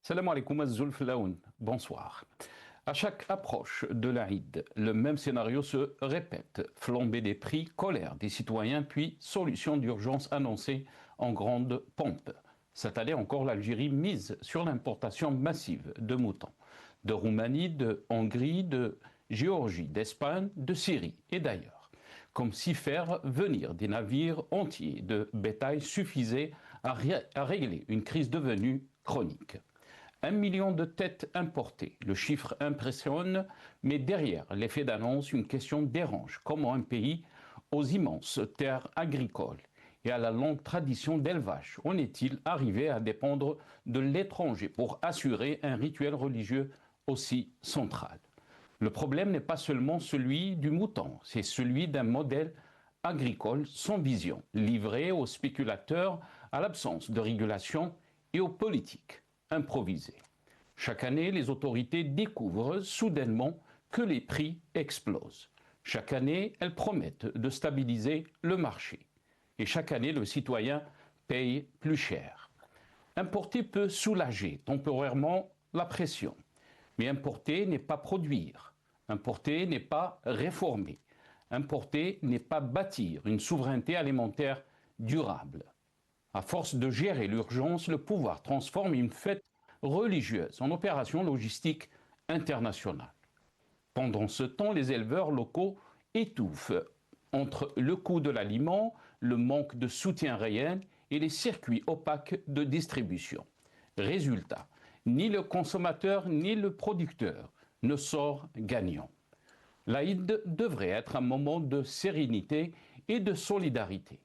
Salam alaikum az-Zulf Laoun. Bonsoir. À chaque approche de l'Aïd, le même scénario se répète. Flambée des prix, colère des citoyens, puis solution d'urgence annoncée en grande pompe. Cette année encore, l'Algérie mise sur l'importation massive de moutons. De Roumanie, de Hongrie, de Géorgie, d'Espagne, de Syrie et d'ailleurs. Comme si faire venir des navires entiers de bétail suffisait à régler une crise devenue chronique. 1 million de têtes importées. Le chiffre impressionne, mais derrière l'effet d'annonce, une question dérange. Comment un pays aux immenses terres agricoles et à la longue tradition d'élevage en est-il arrivé à dépendre de l'étranger pour assurer un rituel religieux aussi central? Le problème n'est pas seulement celui du mouton, c'est celui d'un modèle agricole sans vision, livré aux spéculateurs, à l'absence de régulation et aux politiques improvisées. Chaque année, les autorités découvrent soudainement que les prix explosent. Chaque année, elles promettent de stabiliser le marché. Et chaque année, le citoyen paye plus cher. Importer peut soulager temporairement la pression. Mais importer n'est pas produire. Importer n'est pas réformer. Importer n'est pas bâtir une souveraineté alimentaire durable. À force de gérer l'urgence, le pouvoir transforme une fête religieuse en opération logistique internationale. Pendant ce temps, les éleveurs locaux étouffent entre le coût de l'aliment, le manque de soutien réel et les circuits opaques de distribution. Résultat, ni le consommateur ni le producteur ne sort gagnant. L'Aïd devrait être un moment de sérénité et de solidarité.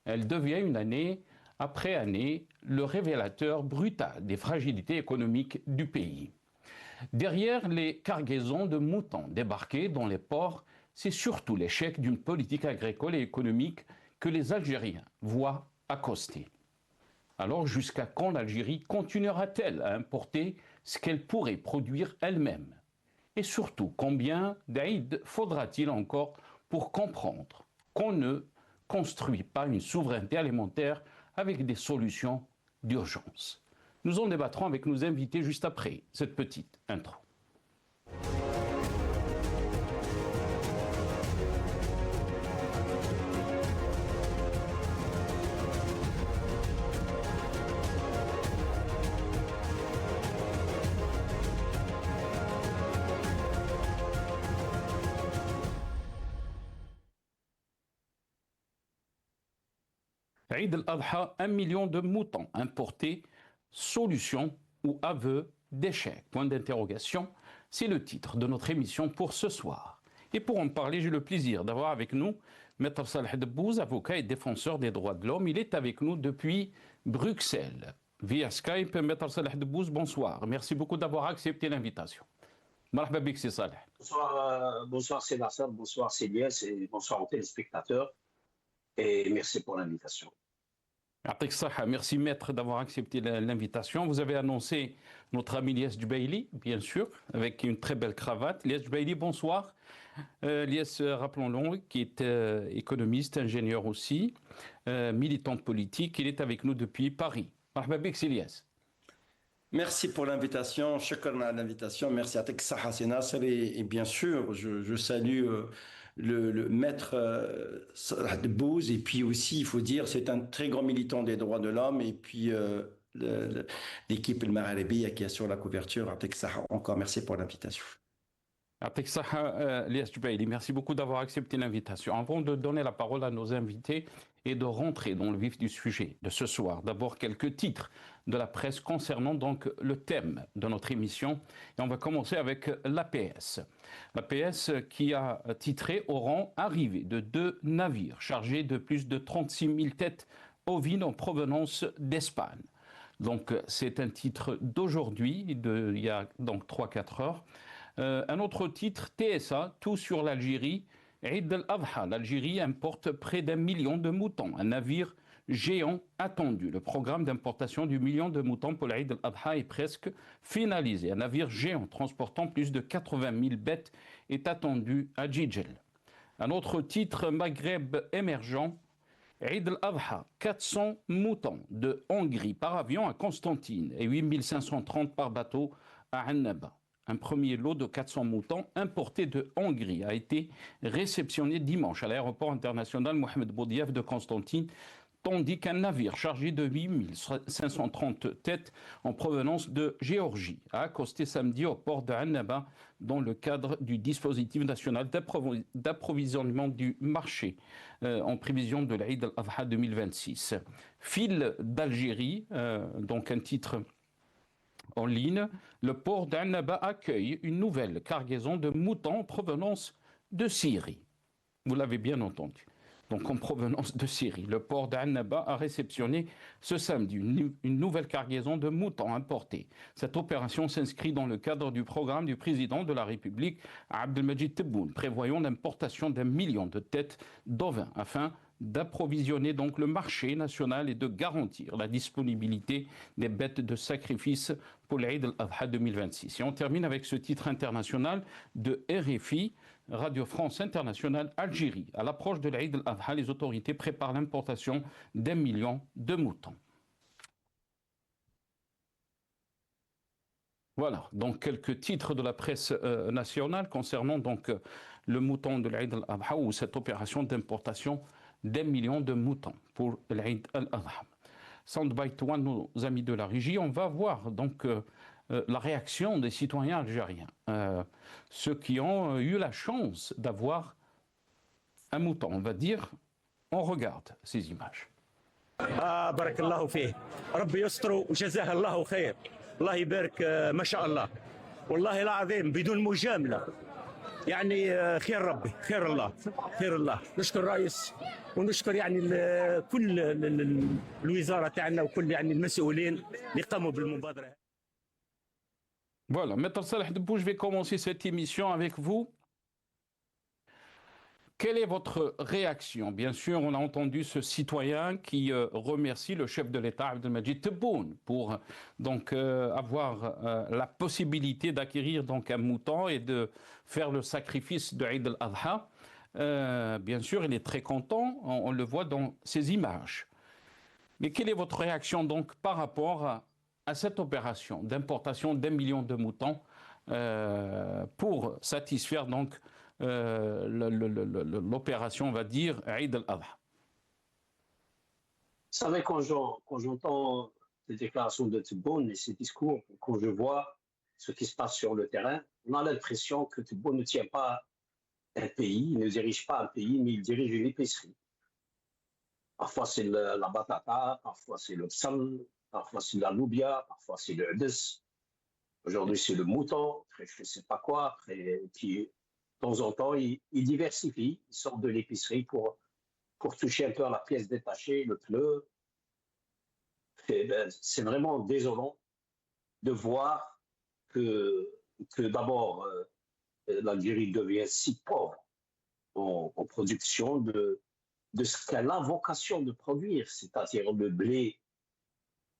Elle devient une année après année le révélateur brutal des fragilités économiques du pays. Derrière les cargaisons de moutons débarqués dans les ports, c'est surtout l'échec d'une politique agricole et économique que les Algériens voient accoster. Alors jusqu'à quand l'Algérie continuera-t-elle à importer ce qu'elle pourrait produire elle-même? Et surtout, combien d'Aïd faudra-t-il encore pour comprendre qu'on ne construit pas une souveraineté alimentaire avec des solutions d'urgence? Nous en débattrons avec nos invités juste après cette petite intro. Eid al-Adha, 1 million de moutons importés, solution ou aveu d'échec? Point d'interrogation, c'est le titre de notre émission pour ce soir. Et pour en parler, j'ai le plaisir d'avoir avec nous Maître Saleh Debbouz, avocat et défenseur des droits de l'homme. Il est avec nous depuis Bruxelles, via Skype. Maître Saleh Debbouz, bonsoir. Merci beaucoup d'avoir accepté l'invitation. Marhaba bik, c'est Saleh. Bonsoir c'est Nasser, bonsoir c'est Lies et bonsoir aux téléspectateurs et merci pour l'invitation. Merci maître d'avoir accepté l'invitation. Vous avez annoncé notre ami Lies Djubaili, bien sûr, avec une très belle cravate. Lies Djubaili, bonsoir. Lies, rappelons-le, qui est économiste, ingénieur aussi, militant politique. Il est avec nous depuis Paris. Marhaba bik, c'est Lies. Merci pour l'invitation, shukran à l'invitation, merci à Teksaha Nasser et bien sûr je salue le maître Salah Debbouz et puis aussi il faut dire c'est un très grand militant des droits de l'homme et puis l'équipe El Magharibi qui assure la couverture à Teksaha. Encore merci pour l'invitation. Lies Djubaili, merci beaucoup d'avoir accepté l'invitation. Avant de donner la parole à nos invités et de rentrer dans le vif du sujet de ce soir, d'abord quelques titres de la presse concernant donc le thème de notre émission. Et on va commencer avec l'APS. L'APS qui a titré au rang arrivée de 2 navires chargés de plus de 36 000 têtes ovines en provenance d'Espagne. Donc c'est un titre d'aujourd'hui, il y a donc 3-4 heures. Un autre titre, TSA, tout sur l'Algérie. Eid al-Adha, l'Algérie importe près d'1 million de moutons. Un navire géant attendu. Le programme d'importation du million de moutons pour l'Eid al-Adha est presque finalisé. Un navire géant transportant plus de 80 000 bêtes est attendu à Djidjel. Un autre titre, Maghreb émergent. Eid al-Adha, 400 moutons de Hongrie par avion à Constantine et 8530 par bateau à Annaba. Un premier lot de 400 moutons importés de Hongrie a été réceptionné dimanche à l'aéroport international Mohamed Boudiaf de Constantine, tandis qu'un navire chargé de 8530 têtes en provenance de Géorgie a accosté samedi au port de Annaba dans le cadre du dispositif national d'approvisionnement du marché en prévision de l'Aïd al-Adha 2026. Fil d'Algérie, donc un titre en ligne, le port d'Annaba accueille une nouvelle cargaison de moutons en provenance de Syrie. Vous l'avez bien entendu. Donc en provenance de Syrie. Le port d'Annaba a réceptionné ce samedi une nouvelle cargaison de moutons importés. Cette opération s'inscrit dans le cadre du programme du président de la République, Abdelmajid Tebboune, prévoyant l'importation d'1 million de têtes d'ovins afin d'approvisionner donc le marché national et de garantir la disponibilité des bêtes de sacrifice pour l'Aïd al-Adha 2026. Et on termine avec ce titre international de RFI, Radio France Internationale Algérie. À l'approche de l'Aïd al-Adha, les autorités préparent l'importation d'1 million de moutons. Voilà, donc quelques titres de la presse nationale concernant donc le mouton de l'Aïd al-Adha ou cette opération d'importation d'1 million de moutons pour l'Aïd al-Adha. Soundbite One, nos amis de la régie, on va voir donc la réaction des citoyens algériens, ceux qui ont eu la chance d'avoir un mouton, on va dire. On regarde ces images. بارك الله فيه ربي يستر وجزاه الله خير الله يبارك ما شاء الله والله العظيم بدون مجاملة يعني خير ربي خير الله خير الله نشكر الرئيس ونشكر يعني كل الوزارة تاعنا وكل يعني المسؤولين اللي قاموا بالمبادرة. Voilà, Maître Salah Debou, je vais commencer cette émission avec vous. Quelle est votre réaction? Bien sûr, on a entendu ce citoyen qui remercie le chef de l'État, Abdelmajid Tebboune, pour donc avoir la possibilité d'acquérir donc un mouton et de faire le sacrifice de Eid al-Adha. Bien sûr, il est très content, on le voit dans ces images. Mais quelle est votre réaction donc par rapport à cette opération d'importation d'1 million de moutons pour satisfaire donc l'opération, on va dire, Eid al-Adha? Vous savez, quand j'entends les déclarations de Tebboune et ses discours, quand je vois ce qui se passe sur le terrain, on a l'impression que Tebboune ne tient pas un pays, il ne dirige pas un pays, mais il dirige une épicerie. Parfois c'est la batata, parfois c'est le psal, parfois c'est la loubia, parfois c'est le hdes. Aujourd'hui c'est le mouton, après je ne sais pas quoi, après qui de temps en temps il diversifie, il sort de l'épicerie pour toucher un peu à la pièce détachée, le pneu. C'est vraiment désolant de voir que d'abord l'Algérie devient si pauvre en production de ce qu'elle a vocation de produire, c'est-à-dire le blé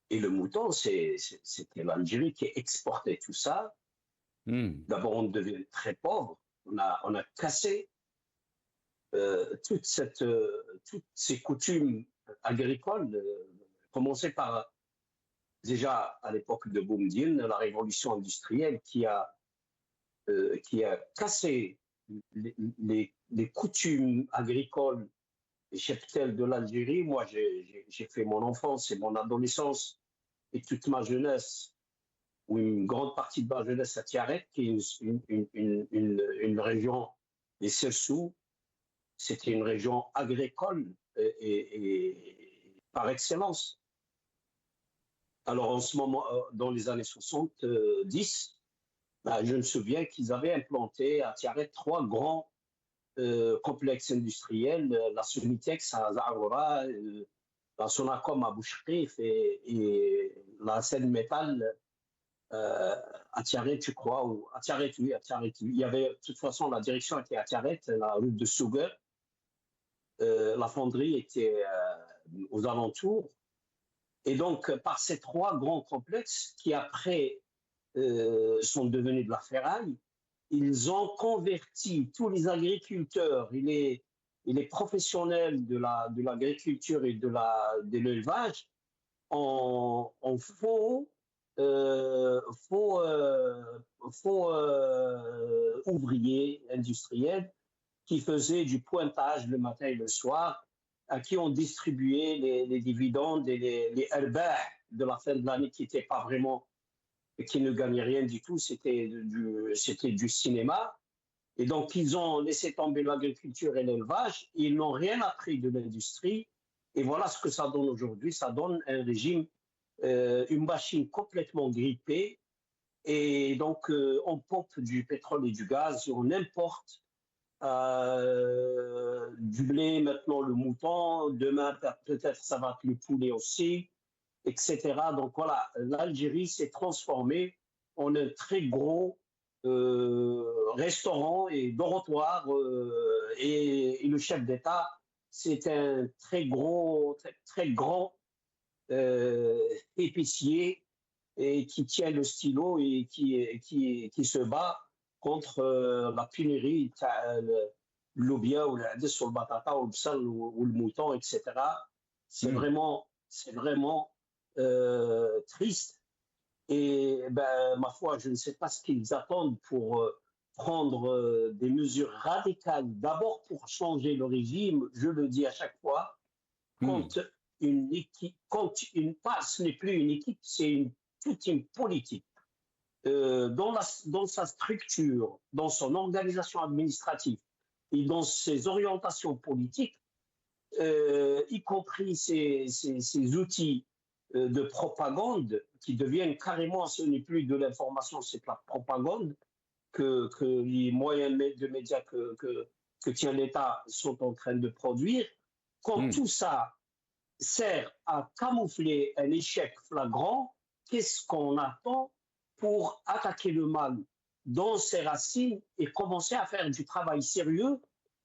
et le mouton. C'était l'Algérie qui exportait tout ça. D'abord, on devient très pauvre. On a cassé toutes ces coutumes agricoles, commencé par, déjà à l'époque de Boumediene, la révolution industrielle qui a cassé les coutumes agricoles et cheptels de l'Algérie. Moi, j'ai fait mon enfance et mon adolescence et toute ma jeunesse, ou une grande partie de ma jeunesse à Tiaret, qui est une région des Celsous. C'était une région agricole et par excellence. Alors en ce moment, dans les années 70, je me souviens qu'ils avaient implanté à Tiaret 3 grands complexes industriels, la Sunitex à Zahra, la Sonacom à Boucherif et la Seine Métal à Tiaret, je crois, ou à Tiaret, oui, à Tiaret. Il y avait, de toute façon, la direction était à Tiaret, la rue de Souguer. La fonderie était aux alentours. Et donc, par ces 3 grands complexes qui, après, sont devenus de la ferraille, ils ont converti tous les agriculteurs et et les professionnels de l'agriculture et de l'élevage en faux, ouvriers industriels qui faisaient du pointage le matin et le soir, à qui on distribuait les dividendes et les herbes de la fin de l'année qui n'étaient pas vraiment, qui ne gagnaient rien du tout, c'était du cinéma. Et donc, ils ont laissé tomber l'agriculture et l'élevage, ils n'ont rien appris de l'industrie. Et voilà ce que ça donne aujourd'hui. Ça donne un régime, une machine complètement grippée. Et donc, on pompe du pétrole et du gaz, on importe du blé, maintenant le mouton, demain peut-être ça va être le poulet aussi, etc. Donc voilà, l'Algérie s'est transformée en un très gros restaurant et dortoir, et le chef d'État, c'est un très grand épicier et qui tient le stylo et qui se bat contre la pénurie l'obia ou la sur le batata ou le bsal ou le mouton, etc. C'est vraiment triste. Et ben, ma foi, je ne sais pas ce qu'ils attendent pour prendre des mesures radicales. D'abord pour changer le régime, je le dis à chaque fois, quand une équipe, ce n'est plus une équipe, c'est toute une politique. Dans sa structure, dans son organisation administrative et dans ses orientations politiques, y compris ses outils de propagande qui deviennent carrément, ce n'est plus de l'information, c'est de la propagande que les moyens de médias que tient l'État sont en train de produire. Quand tout ça sert à camoufler un échec flagrant, qu'est-ce qu'on attend pour attaquer le mal dans ses racines et commencer à faire du travail sérieux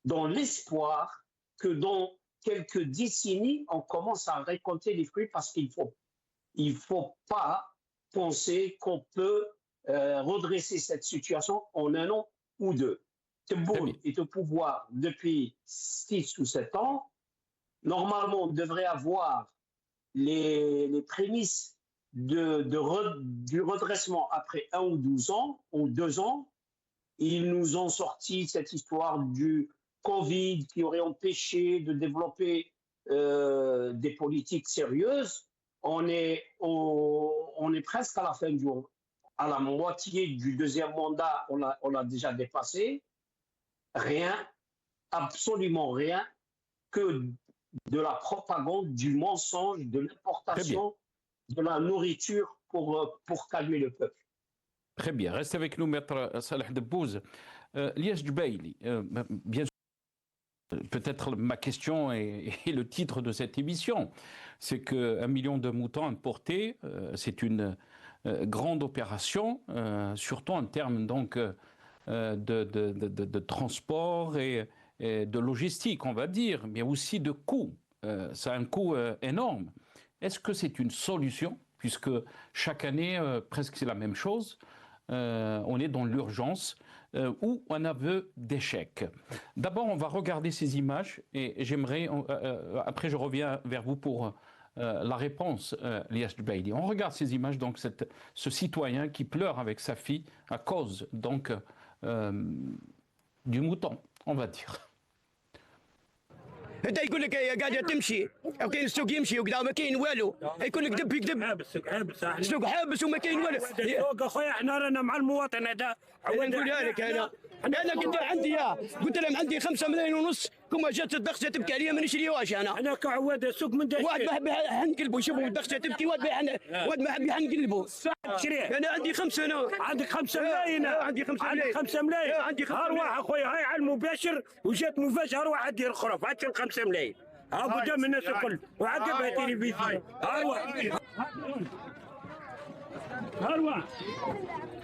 dans l'espoir que dans quelques décennies, on commence à récolter les fruits, parce qu'il faut pas penser qu'on peut redresser cette situation en un an ou deux. Tebboune est au pouvoir depuis 6 ou 7 ans. Normalement, on devrait avoir les prémices du redressement après 1 ou 12 ans, ou 2 ans. Ils nous ont sorti cette histoire du Covid qui aurait empêché de développer des politiques sérieuses. On est presque à la fin à la moitié du deuxième mandat, on l'a déjà dépassé. Rien, absolument rien, que de la propagande, du mensonge, de l'importation de la nourriture pour calmer le peuple. Très bien. Restez avec nous, Maître Salah Debbouz. Lies Jubaili, bien sûr, peut-être ma question est le titre de cette émission, c'est qu'un million de moutons importés, c'est une grande opération, surtout en termes donc de transport et de logistique, on va dire, mais aussi de coûts. Ça a un coût énorme. Est-ce que c'est une solution, puisque chaque année, presque c'est la même chose, on est dans l'urgence ou un aveu d'échec. D'abord, on va regarder ces images et j'aimerais, après je reviens vers vous pour la réponse, Lies Jubaili. On regarde ces images, donc ce citoyen qui pleure avec sa fille à cause donc du mouton, on va dire. انت يقول لك قاعده تمشي او كاين السوق يمشي وكذا ما كاين والو يقول لك دب يكذب السوق حابس وما كاين والو السوق اخويا احنا رانا مع المواطن هذا نقولها لك انا قلت عندي قلت لهم عندي 5 ملايين ونص كما جات الدخسه تبكي عليا ما نشريوهاش انا كعواد السوق من واحد ما حب يحنقلبوا شوفوا الدخسه تبكي واحد ما حب يحنقلبوا انا عندي 5 انا عندك 5 ملايين عندي 5 ملايين 5 ملايين عندي 5 ملايين ارواح اخويا هاي على المباشر وجات مفاجاه ارواح دير خرف هات 5 ملايين ها قدام الناس الكل وعقبها تلفزيون ارواح ارواح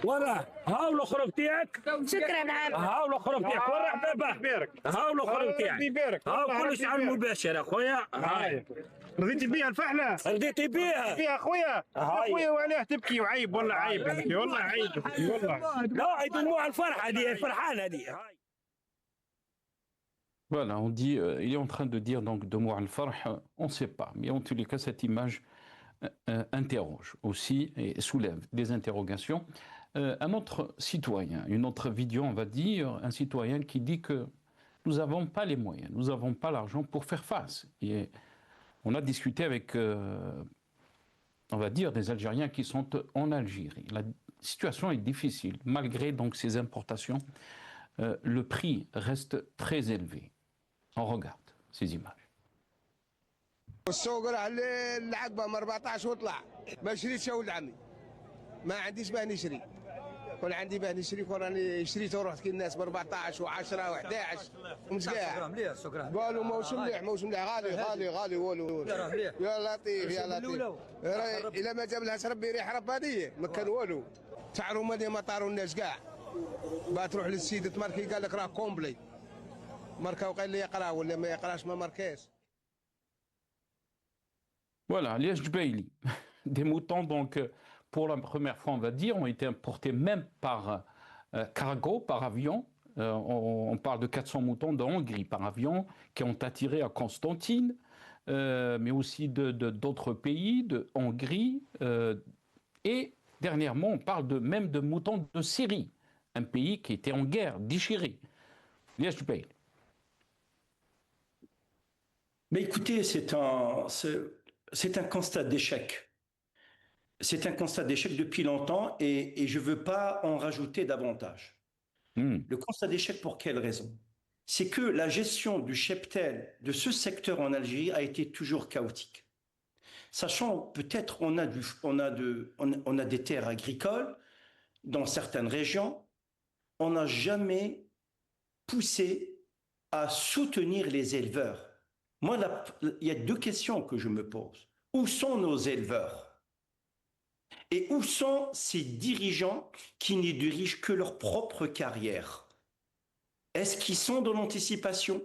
وراه هاو الاخر تاعك شكرا عام هاو الاخر تاعك ورا حبابه هاو الاخر تاعك هاو كلش على المباشر اخويا هاي رضيتي بيها الفحله؟ رضيتي بيها اخويا اخويا وعلاه تبكي وعيب والله عيب والله عيب والله لا دموع الفرحه دي فرحانه دي هاي Voilà, on dit, il est en train de dire donc de Moual Farh, on ne sait pas, mais en tous les cas, cette image interroge aussi et soulève des interrogations. Un autre citoyen, une autre vidéo, on va dire, un citoyen qui dit que nous n'avons pas les moyens, nous n'avons pas l'argent pour faire face. Et on a discuté avec, on va dire, des Algériens qui sont en Algérie. La situation est difficile, malgré donc ces importations, le prix reste très élevé. On regarde ces images. السوق راه العقبه من 14 وطلع ما شريتش ولد عمي ما عنديش باه نشري كون عندي باه نشري كون راني شريت ورحت كي الناس ب 14 و10 و11 ومسكاع قالوا موسم مليح موسم مليح غالي والو يا لطيف يا لطيف الا ما جاب لهاش ربي ريح ربانيه ما كان والو تعروا مالي ما طاروا الناس كاع باه تروح للسيد تماركي قال لك راه كومبلي ماركا وقال لي يقرا ولا ما يقراش ما ماركاش. Voilà, les Jbeili, des moutons, donc, pour la première fois, on va dire, ont été importés même par cargo, par avion. On parle de 400 moutons de Hongrie par avion qui ont attiré à Constantine, mais aussi d'autres pays, de Hongrie. Et dernièrement, on parle même de moutons de Syrie, un pays qui était en guerre, déchiré. Les Jbeili. Mais écoutez, c'est un constat d'échec. C'est un constat d'échec depuis longtemps et je ne veux pas en rajouter davantage. Le constat d'échec, pour quelle raison? C'est que la gestion du cheptel de ce secteur en Algérie a été toujours chaotique. Sachant, peut-être, on a des terres agricoles dans certaines régions, on n'a jamais poussé à soutenir les éleveurs. Moi, il y a deux questions que je me pose. Où sont nos éleveurs? Et où sont ces dirigeants qui ne dirigent que leur propre carrière? Est-ce qu'ils sont dans l'anticipation?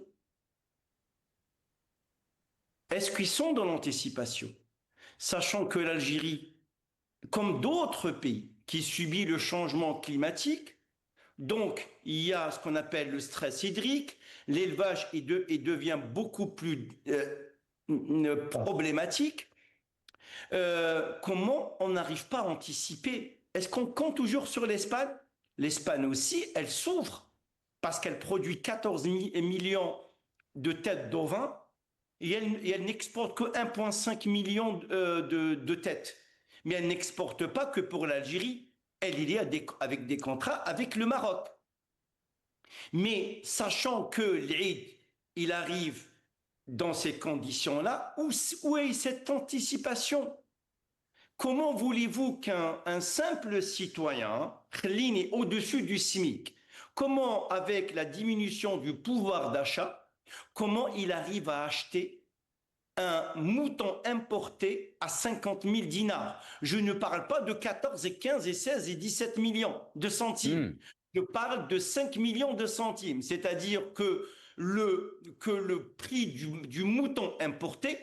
Est-ce qu'ils sont dans l'anticipation? Sachant que l'Algérie, comme d'autres pays qui subissent le changement climatique, donc il y a ce qu'on appelle le stress hydrique, l'élevage devient beaucoup plus problématique. Comment on n'arrive pas à anticiper? Est-ce qu'on compte toujours sur l'Espagne? L'Espagne aussi, elle souffre parce qu'elle produit 14 millions de têtes d'ovins et elle n'exporte que 1,5 million de têtes. Mais elle n'exporte pas que pour l'Algérie. Elle y est avec des contrats avec le Maroc. Mais sachant que l'Eid, il arrive dans ces conditions-là, où est cette anticipation? Comment voulez-vous qu'un simple citoyen, Khlini, au-dessus du SMIC, comment, avec la diminution du pouvoir d'achat, comment il arrive à acheter un mouton importé à 50 000 dinars? Je ne parle pas de 14 et 15 et 16 et 17 millions de centimes. Je parle de 5 millions de centimes. C'est-à-dire que le prix du mouton importé,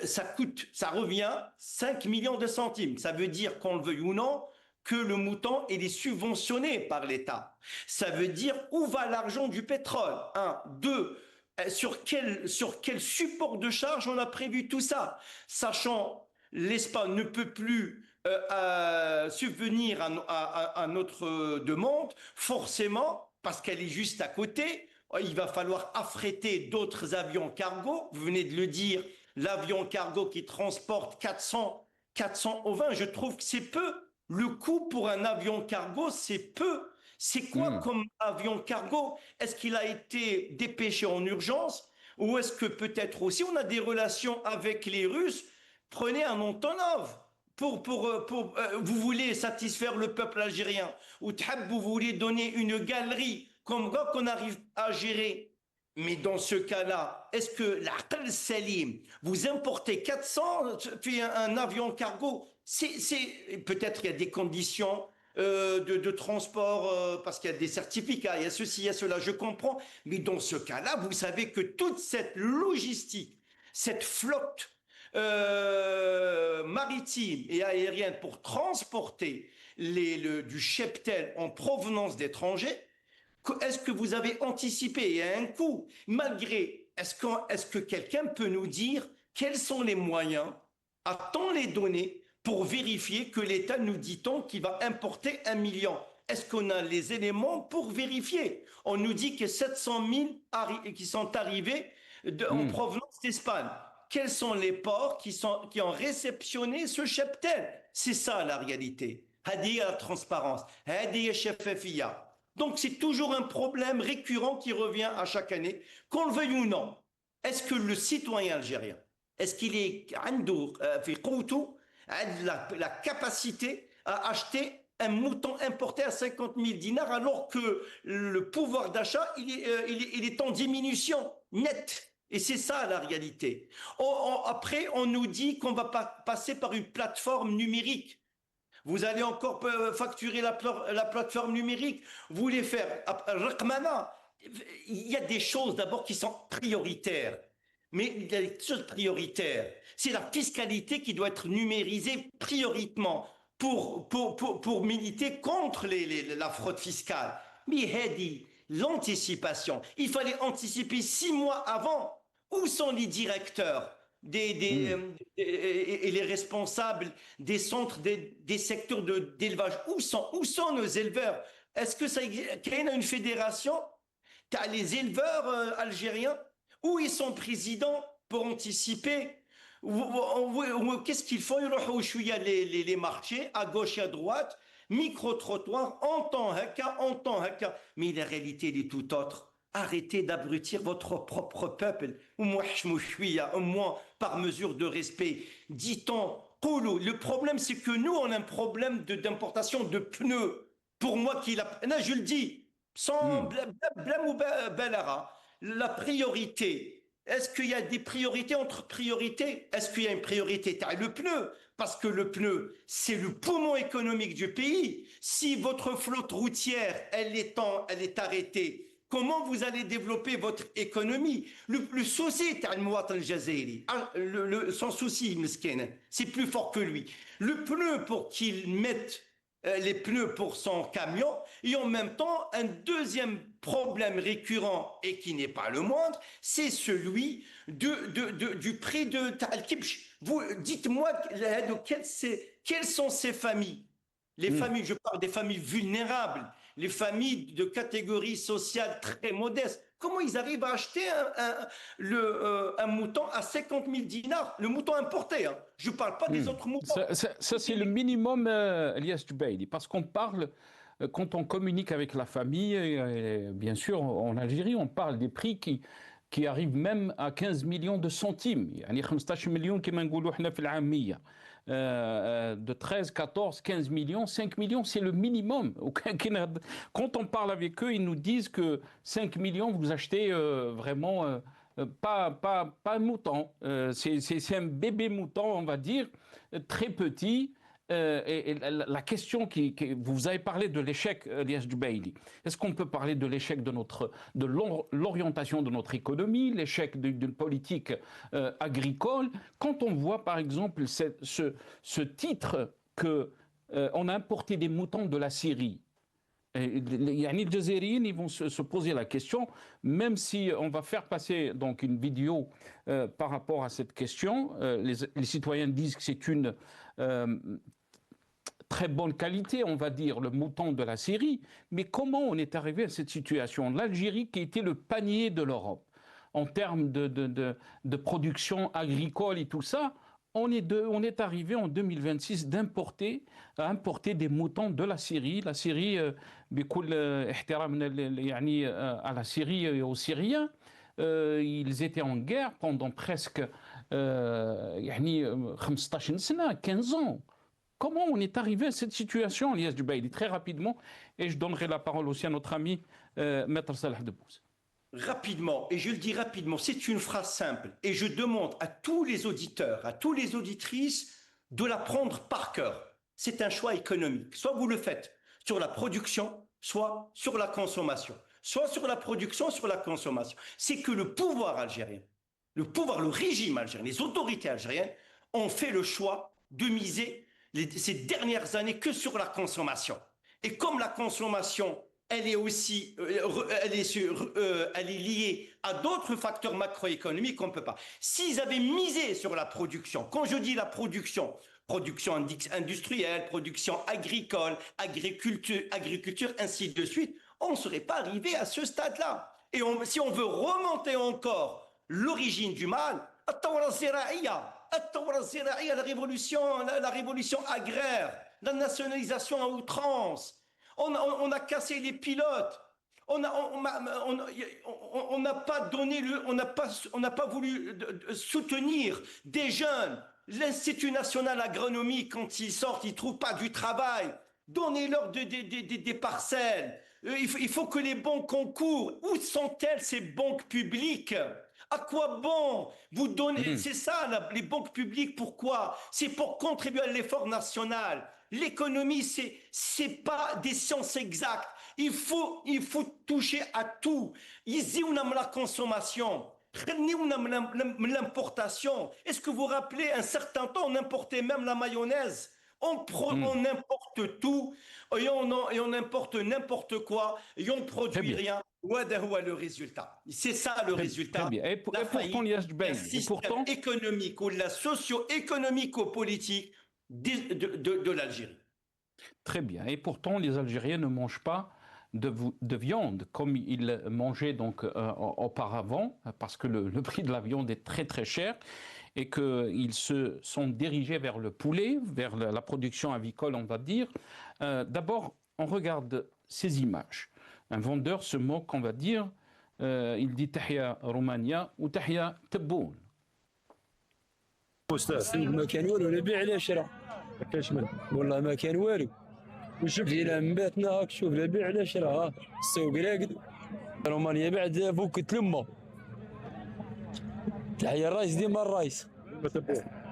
ça revient 5 millions de centimes. Ça veut dire, qu'on le veuille ou non, que le mouton, il est subventionné par l'État. Ça veut dire où va l'argent du pétrole? Un. Deux, sur quel support de charge on a prévu tout ça? Sachant, l'Espagne ne peut plus subvenir à notre demande, forcément, parce qu'elle est juste à côté, il va falloir affréter d'autres avions cargo. Vous venez de le dire, l'avion cargo qui transporte 400 ovins, je trouve que c'est peu. Le coût pour un avion cargo, c'est peu. C'est quoi comme avion cargo? Est-ce qu'il a été dépêché en urgence? Ou est-ce que peut-être aussi on a des relations avec les Russes? Prenez un Antonov. Vous voulez satisfaire le peuple algérien, ou vous voulez donner une galerie comme ça qu'on arrive à gérer. Mais dans ce cas-là, est-ce que l'Aql Salim, vous importez 400 puis un avion cargo? Peut-être qu'il y a des conditions de transport, parce qu'il y a des certificats, il y a ceci, il y a cela, je comprends. Mais dans ce cas-là, vous savez que toute cette logistique, cette flotte maritime et aérienne pour transporter du cheptel en provenance d'étrangers, Est-ce que vous avez anticipé? Il y a un coût. Malgré, est-ce que quelqu'un peut nous dire quels sont les moyens, a-t-on les données pour vérifier que l'État nous dit-on qu'il va importer 1 million? Est-ce qu'on a les éléments pour vérifier? On nous dit que 700 000 qui sont arrivés en provenance d'Espagne. Quels sont les ports qui ont réceptionné ce cheptel? C'est ça la réalité. Hadi la transparence, hadi shafafiyya. Donc c'est toujours un problème récurrent qui revient à chaque année, qu'on le veuille ou non. Est-ce que le citoyen algérien, est-ce qu'il est la capacité à acheter un mouton importé à 50 000 dinars alors que le pouvoir d'achat il est en diminution nette? Et c'est ça la réalité. Après, on nous dit qu'on va passer par une plateforme numérique. Vous allez encore facturer la plateforme numérique. Vous voulez faire Raqmana. Il y a des choses d'abord qui sont prioritaires. Mais il y a des choses prioritaires. C'est la fiscalité qui doit être numérisée prioritairement pour militer contre la fraude fiscale. Mais Hedi, l'anticipation. Il fallait anticiper 6 mois avant. Où sont les directeurs et les responsables des centres, des secteurs d'élevage? Où sont nos éleveurs? Est-ce que ça existe? Qu'il y a une fédération? Tu as les éleveurs algériens? Où ils sont présidents pour anticiper? Qu'est-ce qu'ils font? Ils y a les marchés à gauche et à droite, micro-trottoirs, en temps haka. Mais la réalité, elle est tout autre. Arrêtez d'abrutir votre propre peuple, au moins par mesure de respect. Dit-on, le problème c'est que nous on a un problème d'importation de pneus. Pour moi je le dis, sans blâme ou balara, la priorité. Est-ce qu'il y a des priorités entre priorités? Est-ce qu'il y a une priorité? Le pneu, parce que le pneu, c'est le poumon économique du pays. Si votre flotte routière, elle est arrêtée, comment vous allez développer votre économie? Le souci, son souci, meskin, c'est plus fort que lui. Le pneu, pour qu'il mette les pneus pour son camion, et en même temps, un deuxième problème récurrent, et qui n'est pas le moindre, c'est celui du prix de Tal-Kibch. Vous, dites-moi, quelles sont ces familles? Les familles, je parle des familles vulnérables, les familles de catégorie sociale très modeste. Comment ils arrivent à acheter un mouton à 50 000 dinars? Le mouton importé, hein. Je ne parle pas des autres moutons. Ça c'est le minimum, Elias Dubaili, parce qu'on parle, quand on communique avec la famille, bien sûr, en Algérie, on parle des prix qui arrivent même à 15 millions de centimes. يعني 15 مليون كما نقولوا احنا في العامية. De 13, 14, 15 millions, 5 millions, c'est le minimum. Quand on parle avec eux, ils nous disent que 5 millions, vous achetez vraiment pas un mouton. C'est un bébé mouton, on va dire, très petit. Et la question vous avez parlé de l'échec, Elias Dubaili. Est-ce qu'on peut parler de l'échec de l'orientation de notre économie, l'échec d'une politique agricole? Quand on voit par exemple ce titre que on a importé des moutons de la Syrie, les Algériens ils vont se poser la question, même si on va faire passer donc une vidéo par rapport à cette question, les citoyens disent que c'est une très bonne qualité, on va dire, le mouton de la Syrie. Mais comment on est arrivé à cette situation? L'Algérie qui était le panier de l'Europe en termes de production agricole et tout ça, on est arrivé en 2026 à importer des moutons de la Syrie. La Syrie, à la Syrie et aux Syriens, ils étaient en guerre pendant presque 15 ans. Comment on est arrivé à cette situation, Elias Dubaili? Très rapidement, et je donnerai la parole aussi à notre ami Maître Salah Debbouze. Rapidement, et je le dis rapidement, c'est une phrase simple, et je demande à tous les auditeurs, à toutes les auditrices, de la prendre par cœur. C'est un choix économique. Soit vous le faites sur la production, soit sur la consommation. Soit sur la production, sur la consommation. C'est que le pouvoir algérien, le régime algérien, les autorités algériennes ont fait le choix de miser ces dernières années que sur la consommation. Et comme la consommation elle est aussi, elle est liée à d'autres facteurs macroéconomiques qu'on ne peut pas. S'ils avaient misé sur la production, quand je dis la production, production industrielle, production agricole, agriculture, ainsi de suite, on ne serait pas arrivé à ce stade-là. Et si on veut remonter encore l'origine du mal, la révolution agraire, la nationalisation à outrance, on a cassé les pilotes, on n'a pas donné on n'a pas voulu soutenir des jeunes. L'Institut national agronomie, quand ils sortent, ils ne trouvent pas du travail. Donnez-leur des parcelles. Il faut que les banques concourent. Où sont-elles, ces banques publiques? À quoi bon vous donnez? C'est ça, les banques publiques, pourquoi? C'est pour contribuer à l'effort national. L'économie, c'est pas des sciences exactes. Il faut toucher à tout. La consommation. L'importation. Est-ce que vous vous rappelez, un certain temps, on importait même la mayonnaise? On importe tout et on importe n'importe quoi et on produit rien. Le résultat. C'est ça le résultat. Très bien. Et pourtant, un système économique ou la socio-économico-politique de l'Algérie. Très bien. Et pourtant, les Algériens ne mangent pas de viande comme ils mangeaient donc auparavant, parce que le prix de la viande est très très cher et qu'ils se sont dirigés vers le poulet, vers la production avicole, on va dire. D'abord, on regarde ces images. Un vendeur se moque, on va dire, il dit Tahia Romania ou Tahia Tebboune. ما كان والو لا بيع لا شرا ما كانش والله ما كان والو جينا من باتنا هاك شوف لا بيع لا شرا ها السوق راقد رومانيا بعد فوق لمه تحيا الرايس ديما الرايس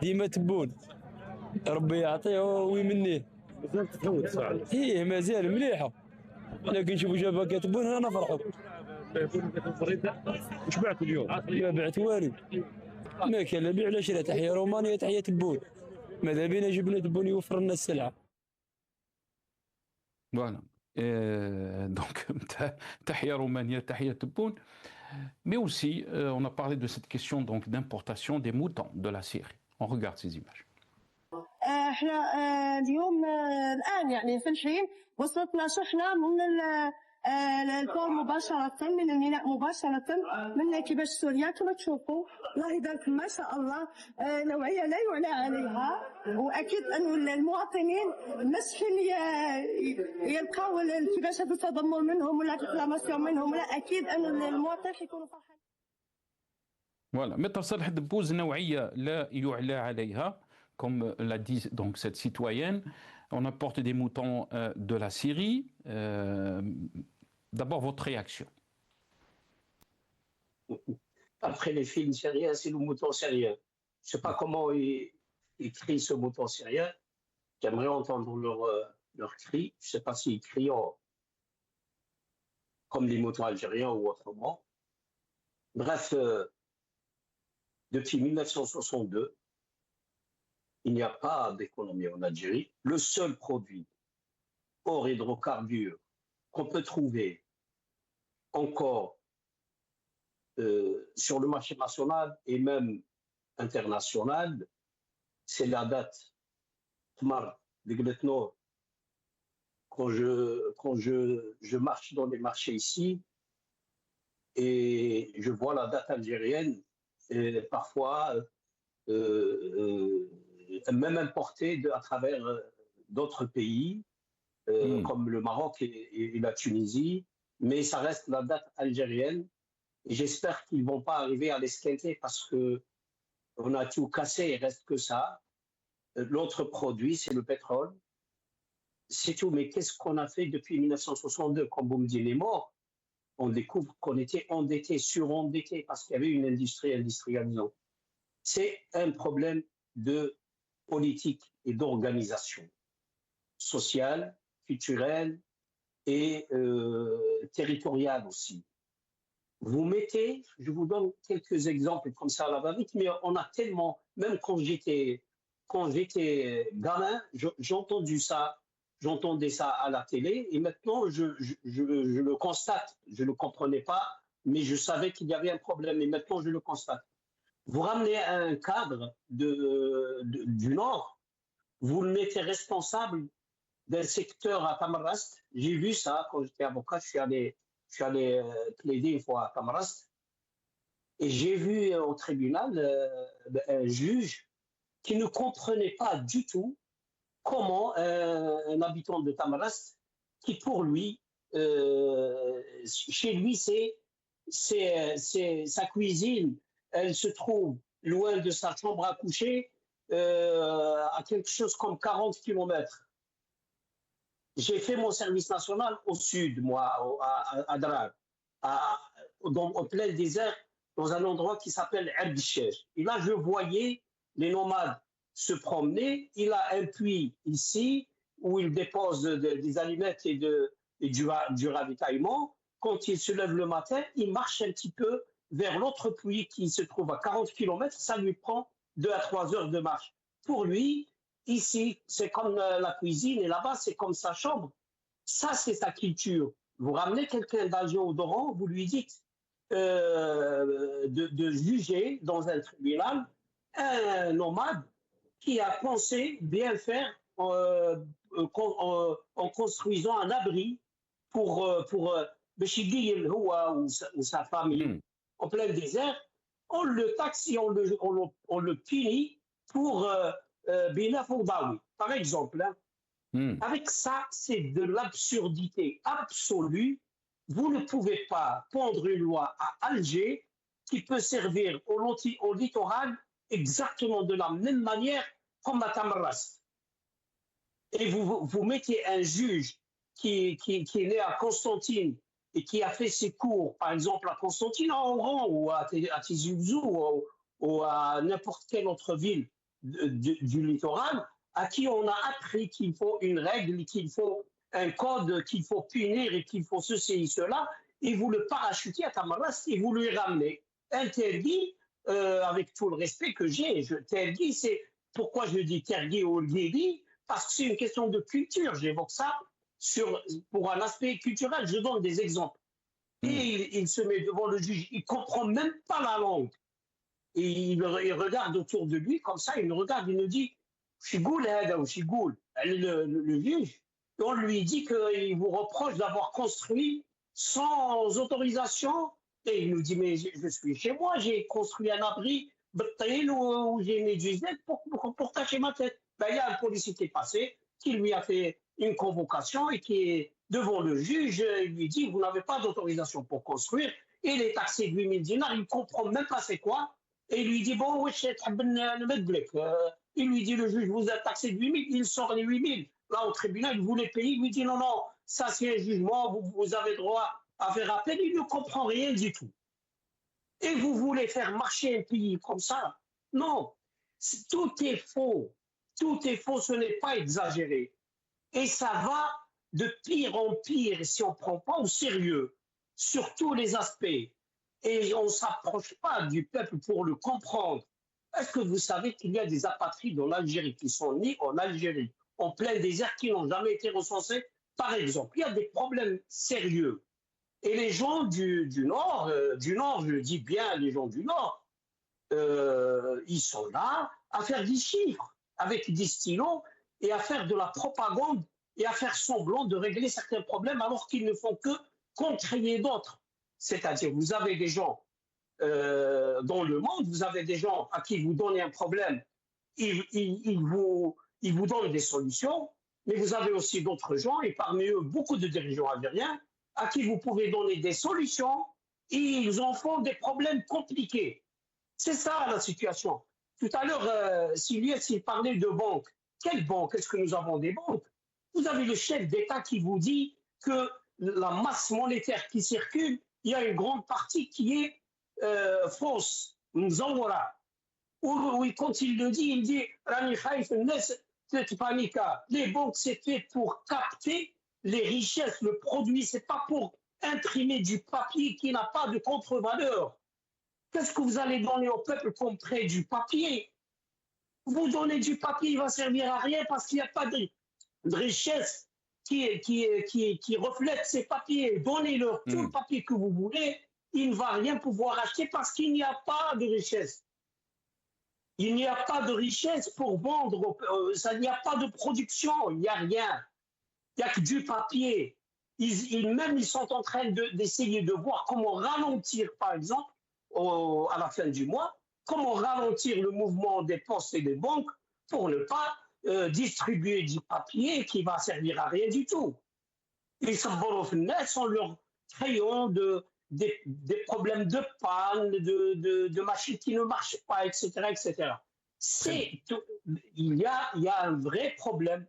ديما تبون ربي يعطيه ويمنيه مازال تتحول صح ايه مازال مليحه لكن شوفوا جابها كتبون انا فرحوا واش بعت اليوم؟ ما بعت والو ما كان لا بيع لا شرا تحيا رومانيا تحيا تبون ماذا بينا جبنا تبون يوفر لنا السلعه. Voilà. Donc, Tahia Romania, Tahia Tebboune. Mais aussi, on a parlé de cette question donc d'importation des moutons de la Syrie. On regarde ces images. احنا اليوم الان يعني في الحين وصلتنا شحنه من الكور مباشره من الميناء مباشره من كباش سوريا كما تشوفوا الله يبارك ما شاء الله نوعيه لا يعلى عليها واكيد ان المواطنين مش يلقاو كيفاش هذا التذمر منهم ولا ريكلاماسيون منهم لا اكيد ان المواطن حيكونوا فرحانين. Voilà. Maître Salah Debbouz, نوعيه لا يعلى عليها. Comme l'a dit donc cette citoyenne, on apporte des moutons de la Syrie. D'abord, votre réaction. Après les films syriens, c'est le mouton syrien. Je ne sais pas comment ils crient ce mouton syrien. J'aimerais entendre leur cri. Je ne sais pas s'ils crient comme les moutons algériens ou autrement. Bref, depuis 1962, il n'y a pas d'économie en Algérie. Le seul produit hors hydrocarbures qu'on peut trouver encore sur le marché national et même international, c'est la date Tmar de Gletnor. Quand je marche dans les marchés ici et je vois la date algérienne, et parfois même importée à travers d'autres pays, comme le Maroc et la Tunisie, mais ça reste la date algérienne. Et j'espère qu'ils ne vont pas arriver à l'esquinter parce qu'on a tout cassé, il ne reste que ça. L'autre produit, c'est le pétrole. C'est tout, mais qu'est-ce qu'on a fait depuis 1962? Quand Boumediene est mort, on découvre qu'on était endetté, surendetté, parce qu'il y avait une industrie industrialisante. C'est un problème de politique et d'organisation sociale, culturelle et territoriale aussi. Vous mettez, je vous donne quelques exemples comme ça à la va-vite, mais on a tellement, même quand j'étais gamin, j'ai entendu ça j'entendais ça à la télé, et maintenant je le constate. Je ne le comprenais pas, mais je savais qu'il y avait un problème, et maintenant je le constate. Vous ramenez un cadre du Nord, vous le mettez responsable d'un secteur à Tamarast. J'ai vu ça quand j'étais avocat, je suis allé plaider une fois à Tamarast, et j'ai vu au tribunal un juge qui ne comprenait pas du tout comment un habitant de Tamarast, qui pour lui, chez lui, c'est sa cuisine, elle se trouve loin de sa chambre à coucher, à quelque chose comme 40 km. J'ai fait mon service national au sud, moi, à Drar, en plein désert, dans un endroit qui s'appelle Erdchesh. Et là, je voyais les nomades se promener. Il a un puits ici où il dépose des allumettes et du ravitaillement. Quand il se lève le matin, il marche un petit peu vers l'autre puits qui se trouve à 40 km. Ça lui prend 2 à 3 heures de marche. Pour lui, ici, c'est comme la cuisine et là-bas, c'est comme sa chambre. Ça, c'est sa culture. Vous ramenez quelqu'un d'Alger ou d'Oran, vous lui dites de juger dans un tribunal un nomade qui a pensé bien faire en construisant un abri pour Béchigui ou sa famille en plein désert. On le taxe et on le punit pour Bina Foudawi, par exemple. Avec ça, c'est de l'absurdité absolue. Vous ne pouvez pas prendre une loi à Alger qui peut servir au littoral exactement de la même manière comme à Tamarast. Et vous mettez un juge qui est né à Constantine et qui a fait ses cours, par exemple à Constantine, à Oran ou à Tizi Ouzou ou à n'importe quelle autre ville du littoral, à qui on a appris qu'il faut une règle, qu'il faut un code, qu'il faut punir et qu'il faut ceci et cela, et vous le parachutez à Tamarast et vous lui ramenez. Interdit, avec tout le respect que j'ai, Tergui, c'est pourquoi je dis Tergui ou Guéli, parce que c'est une question de culture. J'évoque ça pour un aspect culturel. Je donne des exemples. Et il se met devant le juge, il ne comprend même pas la langue. Et il regarde autour de lui, comme ça, il nous regarde, il nous dit Chigoul, ou Chigoul, le juge. Et on lui dit qu'il vous reproche d'avoir construit sans autorisation. Et il nous dit mais je suis chez moi, j'ai construit un abri où j'ai mis du Z pour cacher ma tête. Ben, il y a un policier qui est passé, qui lui a fait une convocation et qui est devant le juge. Il lui dit vous n'avez pas d'autorisation pour construire. Il est taxé de 8000 dinars, il ne comprend même pas c'est quoi. Et il lui dit bon, oui, il lui dit le juge, vous êtes taxé de 8000, il sort les 8000. Là, au tribunal, il voulait payer, il lui dit non, ça c'est un jugement, vous avez droit à faire appel, il ne comprend rien du tout. Et vous voulez faire marcher un pays comme ça? Non, tout est faux, ce n'est pas exagéré. Et ça va de pire en pire si on ne prend pas au sérieux, sur tous les aspects. Et on ne s'approche pas du peuple pour le comprendre. Est-ce que vous savez qu'il y a des apatrides en Algérie qui sont nés en Algérie, en plein désert, qui n'ont jamais été recensés, par exemple? Il y a des problèmes sérieux. Et les gens du Nord, je dis bien les gens du Nord, ils sont là à faire des chiffres avec des stylos et à faire de la propagande et à faire semblant de régler certains problèmes alors qu'ils ne font que contrarier d'autres. C'est-à-dire, vous avez des gens dans le monde, vous avez des gens à qui vous donnez un problème, ils vous donnent des solutions, mais vous avez aussi d'autres gens, et parmi eux, beaucoup de dirigeants algériens, à qui vous pouvez donner des solutions, et ils en font des problèmes compliqués. C'est ça la situation. Tout à l'heure, s'il parlait de banques, quelle banque? Est-ce que nous avons des banques? Vous avez le chef d'État qui vous dit que la masse monétaire qui circule, il y a une grande partie qui est fausse, Mzawara. Oui, quand il le dit, il dit Rani Khaïf, Panika. Les banques, c'est fait pour capter les richesses, le produit, c'est pas pour imprimer du papier qui n'a pas de contre-valeur. Qu'est-ce que vous allez donner au peuple comme prêt? Du papier. Vous donnez du papier, il va servir à rien parce qu'il n'y a pas de richesse qui reflète ces papiers, donnez-leur tout le papier que vous voulez, il ne va rien pouvoir acheter parce qu'il n'y a pas de richesse. Il n'y a pas de richesse pour vendre, il n'y a pas de production, il n'y a rien. Il n'y a que du papier. Ils sont en train d'essayer de voir comment ralentir, par exemple, à la fin du mois, comment ralentir le mouvement des postes et des banques pour ne pas distribuer du papier qui va servir à rien du tout. Ils sont leur créant des problèmes de panne, de machines qui ne marchent pas, etc. etc. Il y a un vrai problème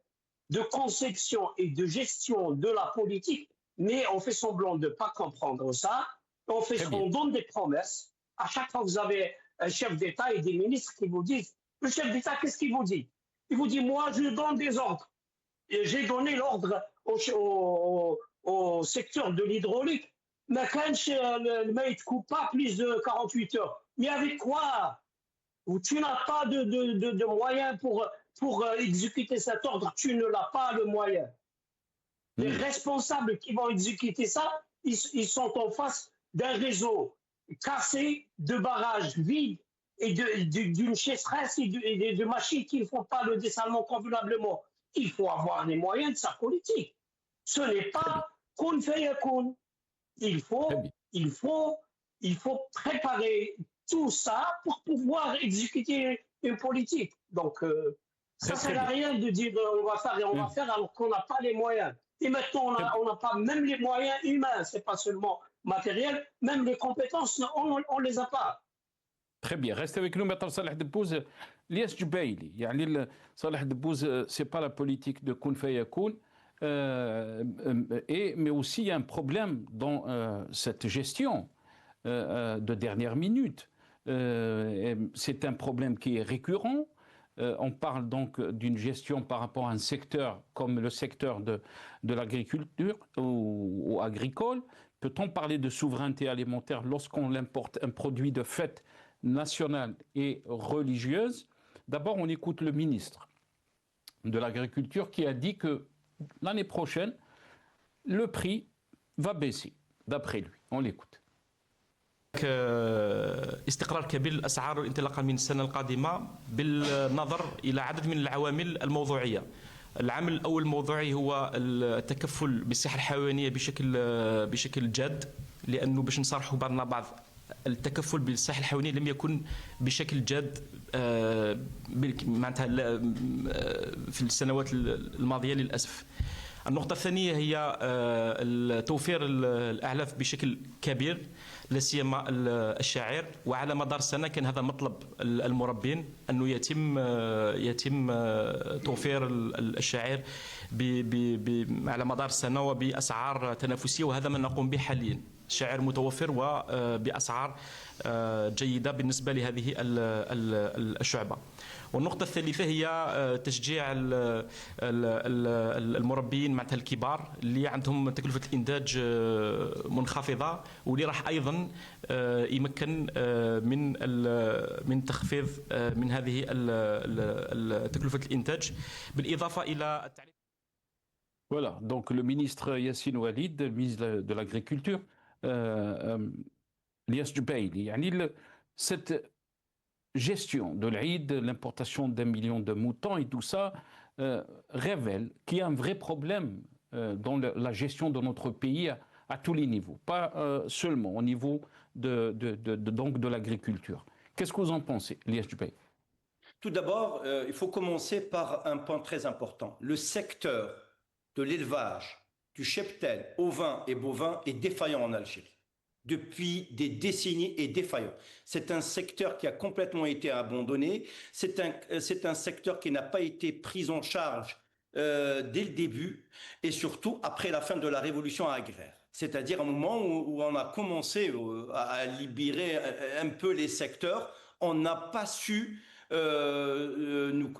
de conception et de gestion de la politique, mais on fait semblant de ne pas comprendre ça. On donne des promesses. À chaque fois, vous avez un chef d'État et des ministres qui vous disent, le chef d'État, qu'est-ce qu'il vous dit? Il vous dit, moi, je donne des ordres. J'ai donné l'ordre au secteur de l'hydraulique. Mais quand le mec ne coupe pas plus de 48 heures, mais avec quoi? Tu n'as pas de moyens pour exécuter cet ordre, tu ne l'as pas le moyen. Les responsables qui vont exécuter ça, ils sont en face d'un réseau cassé, de barrages vides et d'une sécheresse et de machines qui ne font pas le dessalement convenablement. Il faut avoir les moyens de sa politique. Ce n'est pas kun fayakun. Il faut préparer tout ça pour pouvoir exécuter une politique. Donc, ça ne sert à rien de dire on va faire et on va faire alors qu'on n'a pas les moyens. Et maintenant, on n'a pas même les moyens humains, ce n'est pas seulement matériel, même les compétences, on ne les a pas. Très bien, restez avec nous, Maître Salah Debbouz. Lias Jubaili, Salah Debbouz, ce n'est pas la politique de Kun Fayakoun, mais aussi il y a un problème dans cette gestion de dernière minute. C'est un problème qui est récurrent. On parle donc d'une gestion par rapport à un secteur comme le secteur de l'agriculture ou agricole. Peut-on parler de souveraineté alimentaire lorsqu'on importe un produit de fête nationale et religieuse? D'abord, on écoute le ministre de l'Agriculture qui a dit que l'année prochaine, le prix va baisser, d'après lui. On l'écoute. استقرار كبير للأسعار انطلاقا من السنة القادمة بالنظر إلى عدد من العوامل الموضوعية. العامل الأول الموضوعي هو التكفل بالصحة الحيوانية بشكل جاد، لأنه باش نصارحوا بعضنا بعض التكفل بالصحة الحيوانية لم يكن بشكل جاد معناتها في السنوات الماضية للأسف. النقطة الثانية هي توفير الأعلاف بشكل كبير لا سيما الشعير، وعلى مدار السنة كان هذا مطلب المربين أنه يتم توفير الشعير على مدار السنة وبأسعار تنافسية، وهذا ما نقوم به حاليا. الشعير متوفر وبأسعار جيدة بالنسبة لهذه الشعبة. والنقطة الثالثة هي تشجيع المربين معناتها الكبار اللي عندهم تكلفة الإنتاج منخفضة، واللي راح أيضا يمكن من تخفيض من هذه تكلفة الإنتاج، بالإضافة إلى التعريف. Voilà, donc le ministre Yassine Oualid, le ministre de l'Agriculture, Lias Jubaili, cette gestion de l'Aïd, l'importation d'1 million de moutons et tout ça, révèle qu'il y a un vrai problème dans la gestion de notre pays à tous les niveaux, pas seulement au niveau de l'agriculture. Qu'est-ce que vous en pensez, Lias Jubaili? Tout d'abord, il faut commencer par un point très important. Le secteur de l'élevage, du cheptel, ovin et bovin est défaillant en Algérie. Depuis des décennies est défaillant. C'est un secteur qui a complètement été abandonné. C'est un secteur qui n'a pas été pris en charge dès le début et surtout après la fin de la révolution agraire. C'est-à-dire un moment où on a commencé à libérer un peu les secteurs, on n'a pas su nous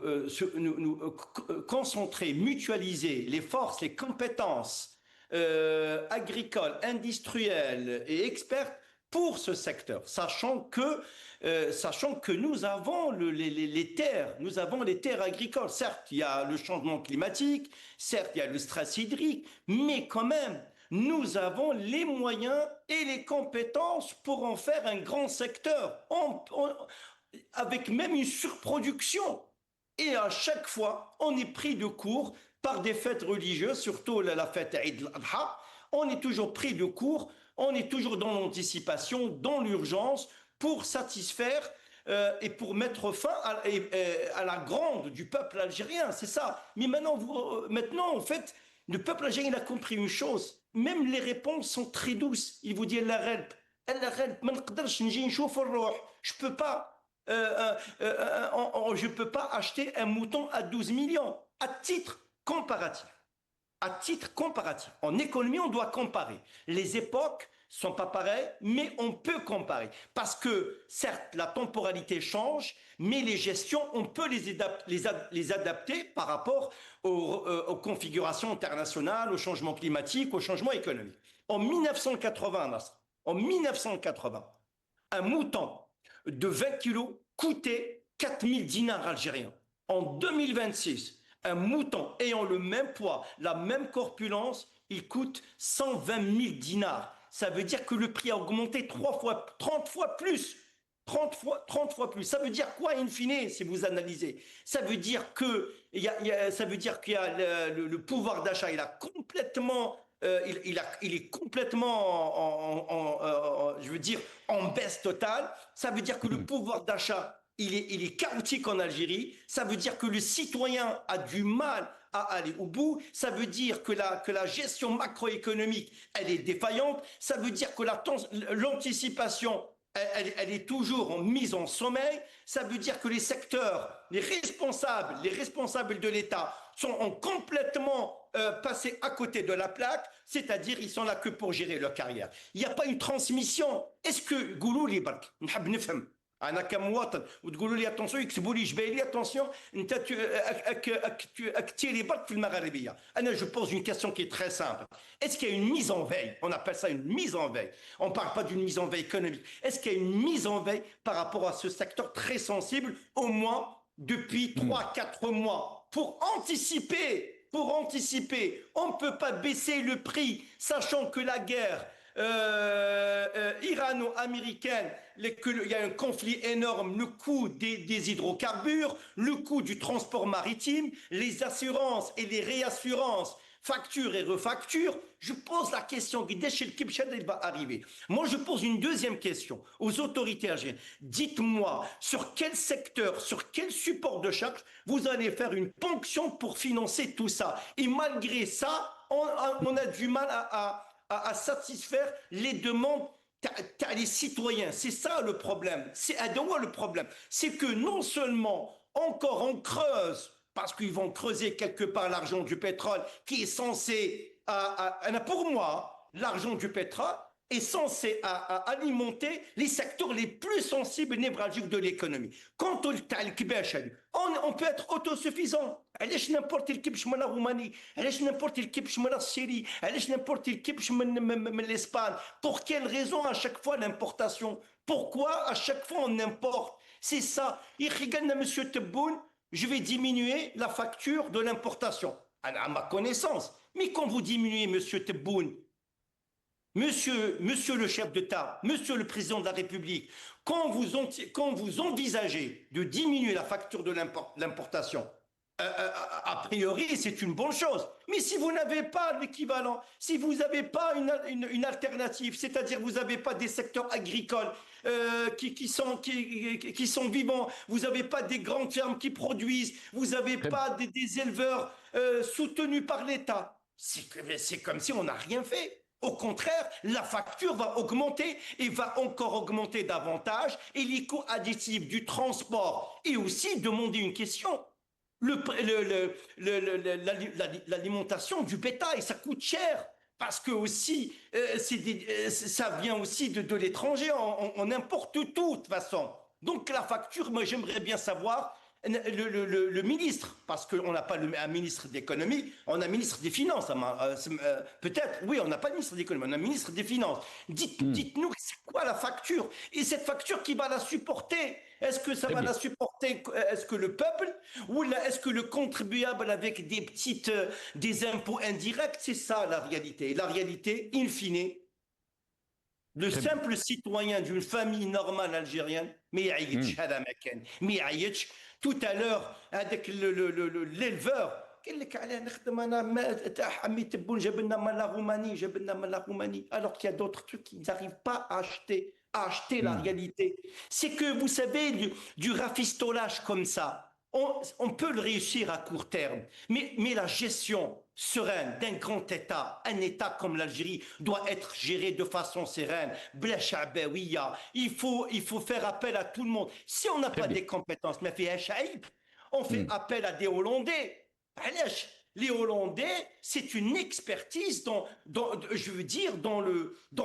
concentrer, mutualiser les forces, les compétences agricoles, industrielles et expertes pour ce secteur, sachant que nous avons les terres, nous avons les terres agricoles. Certes, il y a le changement climatique, certes, il y a le stress hydrique, mais quand même, nous avons les moyens et les compétences pour en faire un grand secteur, avec même une surproduction. Et à chaque fois, on est pris de court par des fêtes religieuses, surtout la fête Eid al-Adha. On est toujours pris de court, on est toujours dans l'anticipation, dans l'urgence, pour satisfaire et pour mettre fin à la gronde du peuple algérien. C'est ça. Mais maintenant, en fait, le peuple algérien a compris une chose. Même les réponses sont très douces. Il vous dit je peux pas. Je peux pas acheter un mouton à 12 millions à titre comparatif. À titre comparatif. En économie, on doit comparer. Les époques sont pas pareilles, mais on peut comparer. Parce que, certes, la temporalité change, mais les gestions, on peut les adapter par rapport aux configurations internationales, au changement climatique, au changement économique. En 1980, un mouton de 20 kilos coûtait 4000 dinars algériens. En 2026, un mouton ayant le même poids, la même corpulence, il coûte 120 000 dinars. Ça veut dire que le prix a augmenté 30 fois plus. 30 fois plus. Ça veut dire quoi, in fine, si vous analysez? Ça veut dire qu'il y a le pouvoir d'achat, il a complètement... il est complètement je veux dire, en baisse totale. Ça veut dire que le pouvoir d'achat, il est chaotique en Algérie. Ça veut dire que le citoyen a du mal à aller au bout. Ça veut dire que la gestion macroéconomique, elle est défaillante. Ça veut dire que l'anticipation, elle est toujours mise en sommeil. Ça veut dire que les secteurs, les responsables de l'État ont complètement passé à côté de la plaque, c'est-à-dire ils sont là que pour gérer leur carrière. Il n'y a pas une transmission. Est-ce que قولوا لي برك نحب نفهم انا كمواطن وتقولوا لي اتونسيون يكتبوا لي جبايلي اتونسيون انت تيري برك في المغاربيه. انا je pose une question qui est très simple. Est-ce qu'il y a une mise en veille? On appelle ça une mise en veille. On ne parle pas d'une mise en veille économique. Est-ce qu'il y a une mise en veille par rapport à ce secteur très sensible, au moins depuis 3-4 mois, pour anticiper? On ne peut pas baisser le prix, sachant que la guerre irano-américaine, il y a un conflit énorme, le coût des hydrocarbures, le coût du transport maritime, les assurances et les réassurances, facture et refacture. Je pose la question, il va arriver. Moi, je pose une deuxième question aux autorités algériennes. Dites-moi, sur quel secteur, sur quel support de charge vous allez faire une ponction pour financer tout ça? Et malgré ça, on a du mal à satisfaire les demandes des citoyens. C'est ça le problème. C'est le problème. C'est que non seulement encore on creuse, parce qu'ils vont creuser quelque part l'argent du pétrole qui est censé, pour moi, l'argent du pétrole est censé alimenter les secteurs les plus sensibles et névralgiques de l'économie. Quant au Talkbesh, on peut être autosuffisant. علاش n'importe الكبش من روماني علاش n'importe الكبش من السيري علاش n'importe الكبش من l'Espagne. Pour quelle raison à chaque fois l'importation? Pourquoi à chaque fois on importe? C'est ça. Monsieur Tebboune, je vais diminuer la facture de l'importation à ma connaissance. Mais quand vous diminuez, monsieur Tebboune, monsieur le chef d'État, monsieur le président de la République, quand vous envisagez de diminuer la facture de l'importation, a priori, c'est une bonne chose. Mais si vous n'avez pas l'équivalent, si vous n'avez pas une alternative, c'est-à-dire vous n'avez pas des secteurs agricoles qui sont vivants, vous n'avez pas des grandes fermes qui produisent, vous n'avez pas des éleveurs soutenus par l'État, c'est comme si on n'a rien fait. Au contraire, la facture va augmenter et va encore augmenter davantage, et les coûts additifs du transport. Et aussi demander une question. L'alimentation du bétail, ça coûte cher parce que aussi ça vient aussi de l'étranger, on importe tout de toute façon. Donc la facture, moi j'aimerais bien savoir le ministre, parce qu'on n'a pas un ministre d'économie, on a un ministre des finances. Peut-être, oui, on n'a pas de ministre d'économie, on a un ministre des finances. Dites-nous, c'est quoi la facture? Et cette facture, qui va la supporter? Est-ce que ça va la supporter? Est-ce que le peuple? Ou est-ce que le contribuable avec des impôts indirects? C'est ça la réalité. La réalité, in fine, le simple citoyen d'une famille normale algérienne, mais tout à l'heure, avec l'éleveur, alors qu'il y a d'autres trucs qu'ils n'arrivent pas à acheter la réalité. C'est que, vous savez, du rafistolage comme ça, on peut le réussir à court terme, mais la gestion sereine d'un grand État, un État comme l'Algérie, doit être géré de façon sereine. Il faut faire appel à tout le monde. Si on n'a pas des compétences, on fait appel à des Hollandais. Les Hollandais, c'est une expertise je veux dire, dans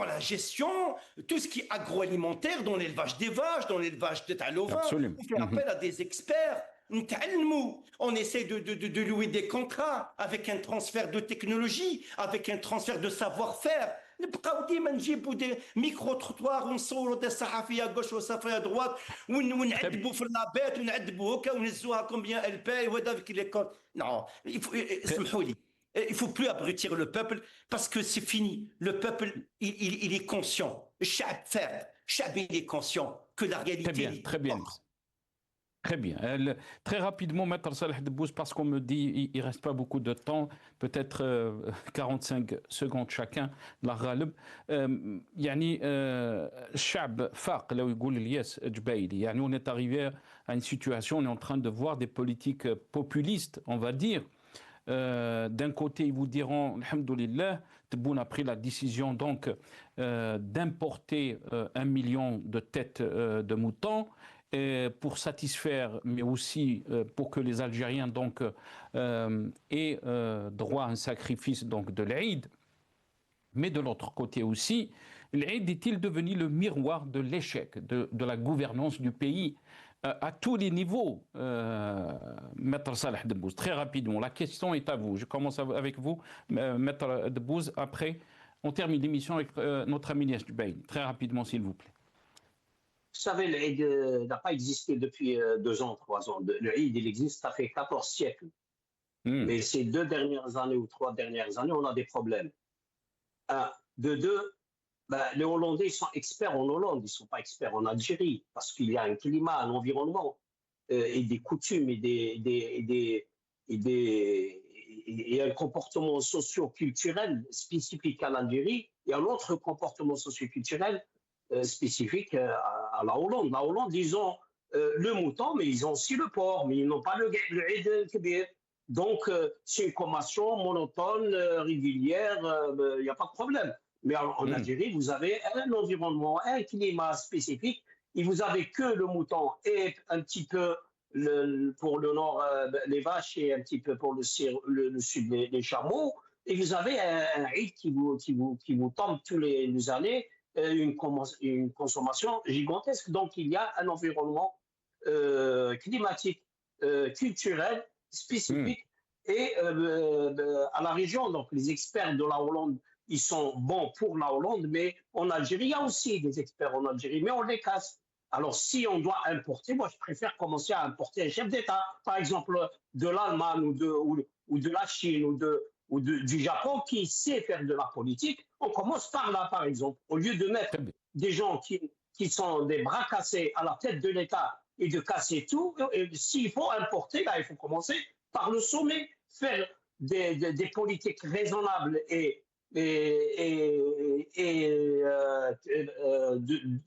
la gestion, tout ce qui est agroalimentaire, dans l'élevage des vaches, dans l'élevage de l'ovin. On fait appel à des experts. On essaie de louer des contrats avec un transfert de technologie, avec un transfert de savoir-faire. نبقاو ديما نجيبوا دي ميكرو تروطوار ونصوروا دي صحفيه غوش وصحفيه دروات ونعذبوا في اللابات ونعذبوا هكا ونهزوها كومبيان ال باي وهذا avec les comptes. Non, اسمحوا لي. Il faut plus abrutir le peuple parce que c'est fini. Le peuple, il est conscient. الشعب il est conscient que la réalité. Très bien. Très bien. Très rapidement, Maître Salah Debbouze, parce qu'on me dit il ne reste pas beaucoup de temps, peut-être 45 secondes chacun. يعني الشعب فاق لو يقول الياس جبايلي. يعني on est arrivé à une situation, on est en train de voir des politiques populistes, on va dire. D'un côté, ils vous diront, alhamdoulilah, Tebboune a pris la décision donc d'importer 1 million de têtes de moutons. Pour satisfaire, mais aussi pour que les Algériens donc aient droit à un sacrifice donc de l'Aïd. Mais de l'autre côté aussi, l'Aïd est-il devenu le miroir de l'échec de la gouvernance du pays à tous les niveaux? Maître Salah Debbouze, très rapidement, la question est à vous. Je commence avec vous, Maître Debbouze. Après, on termine l'émission avec notre ami Lies Jubaili. Très rapidement, s'il vous plaît. Vous savez, l'Aïd n'a pas existé depuis 2 ans, 3 ans. L'Aïd, il existe, ça fait 14 siècles. Mais ces 2 dernières années ou 3 dernières années, on a des problèmes. De 2, les Hollandais, ils sont experts en Hollande, ils ne sont pas experts en Algérie, parce qu'il y a un climat, un environnement, et des coutumes, et un comportement socio-culturel spécifique à l'Algérie, et un autre comportement socio-culturel spécifique à la Hollande. La Hollande, ils ont le mouton, mais ils ont aussi le porc, mais ils n'ont pas le Eid Kebir. Donc, c'est une consommation monotone, régulière, il n'y a pas de problème. Mais en Algérie, vous avez un environnement, un climat spécifique, et vous avez que le mouton et un petit peu pour le nord, les vaches, et un petit peu pour le sud, les chameaux, et vous avez un Eid qui vous tombe tous les années, une consommation gigantesque. Donc, il y a un environnement climatique, culturel, spécifique et à la région. Donc, les experts de la Hollande, ils sont bons pour la Hollande, mais en Algérie, il y a aussi des experts en Algérie, mais on les casse. Alors, si on doit importer, moi, je préfère commencer à importer un chef d'État, par exemple, de l'Allemagne ou de la Chine ou du Japon qui sait faire de la politique. On commence par là, par exemple. Au lieu de mettre des gens qui sont des bras cassés à la tête de l'État et de casser tout, s'il faut importer, là, il faut commencer par le sommet, faire des politiques raisonnables et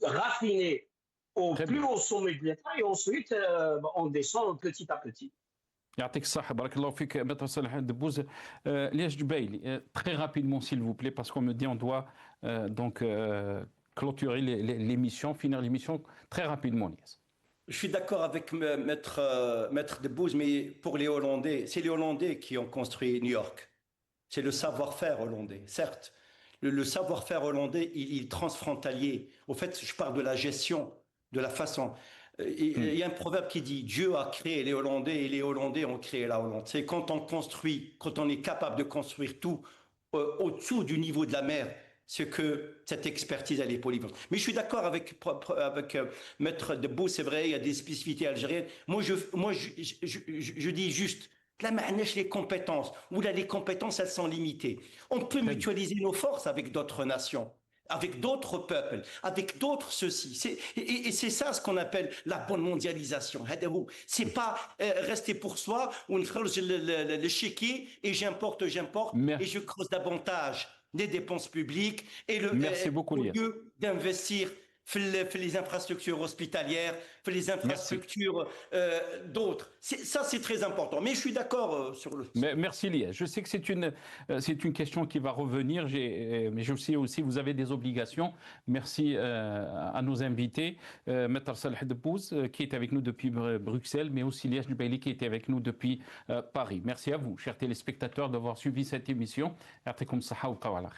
raffinées au plus haut sommet de l'État, et ensuite on descend petit à petit. يعطيك الصحة بارك الله فيك Maître Salah Debbouze. Lies Jubaili, très rapidement s'il vous plaît, parce qu'on me dit on doit donc clôturer l'émission, finir l'émission très rapidement, Lies. Je suis d'accord avec Maître Debbouze, mais pour les Hollandais, c'est les Hollandais qui ont construit New York. C'est le savoir-faire hollandais, certes. Le savoir-faire hollandais, il est transfrontalier. Au fait, je parle de la gestion, de la façon. il y a un proverbe qui dit Dieu a créé les Hollandais et les Hollandais ont créé la Hollande. C'est quand on construit, quand on est capable de construire tout au-dessous du niveau de la mer, c'est que cette expertise, elle est polyvalente. Mais je suis d'accord avec Maître Debbo, c'est vrai, il y a des spécificités algériennes. Moi, je dis juste, là, les compétences, ou là, les compétences, elles sont limitées. On peut mutualiser nos forces avec d'autres nations, avec d'autres peuples, avec d'autres ceci. Et c'est ça ce qu'on appelle la bonne mondialisation. C'est pas rester pour soi, ou le chéquier, et j'importe, et je creuse davantage des dépenses publiques, et Merci beaucoup, au lieu d'investir les infrastructures hospitalières, les infrastructures d'autres. Ça, c'est très important. Mais je suis d'accord sur le... Merci, Liège. Je sais que c'est une question qui va revenir, mais je sais aussi que vous avez des obligations. Merci à nos invités, Maître Salah Debbouz, qui est avec nous depuis Bruxelles, mais aussi Liège Jubaili, qui était avec nous depuis Paris. Merci à vous, chers téléspectateurs, d'avoir suivi cette émission. Ya'tikum saha wa tawala.